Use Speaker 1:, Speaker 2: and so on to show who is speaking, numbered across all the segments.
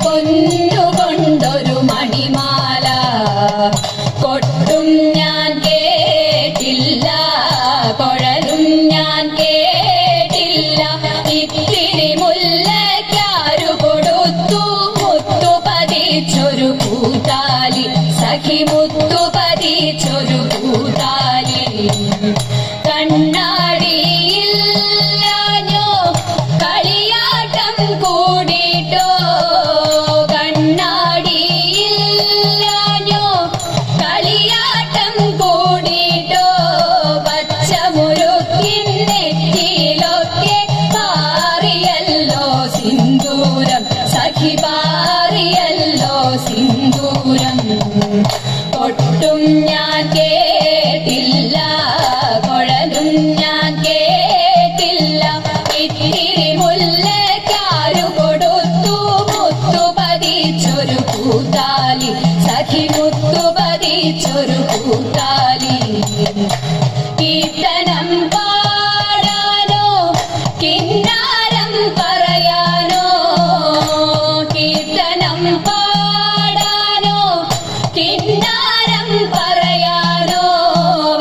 Speaker 1: പൊന്നുകൊണ്ടൊരു മണിമാല കൊട്ടും ഞാൻ കേട്ടില്ല, കുഴലും ഞാൻ കേട്ടില്ല. ഇത്തിരി മുല്ലയ്ക്കാരു കൊടുത്തു മുത്തു പതിച്ചൊരു കൂട്ടാലി, സഖി മുത്തു പതിച്ചൊരു കൂട്ടാലി. കണ്ണാടിയില്ലാഞ്ഞോ കളിയാട്ടം കൂടിട്ടോ, കണ്ണാടിയില്ലാഞ്ഞോ കളിയാട്ടം കൂടിട്ടോ. പച്ചമുരുക്കിൻ നെറ്റിയിലൊക്കെ പാറിയല്ലോ സിന്ദൂരം, സഖി പാറിയല്ലോ സിന്ദൂരം. കൊട്ടും ഞാൻ കേട്ടില്ല, കുഴലും ഞാൻ കേട്ടില്ല. ഇത്തിരി മുല്ലയ്ക്കാരു കൊടുത്തു മുത്തു പതിച്ചൊരു കൂത്താലി, സഖി മുത്തു പതിച്ചൊരു കൂത്താലി. കീർത്തനം പാടാനോ കിന്നാരം പറയാനോ, കീർത്തനം പാടാനോ കിന്നാരം പറയാനോ.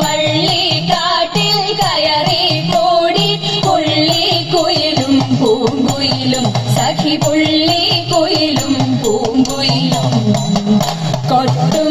Speaker 1: വള്ളിക്കാട്ടിൽ കയറി കൂടി പുള്ളിക്കുയിലും പൂങ്കുയിലും, സഖി പുള്ളിക്കുയിലും പൂങ്കുയിലും. കൊട്ടും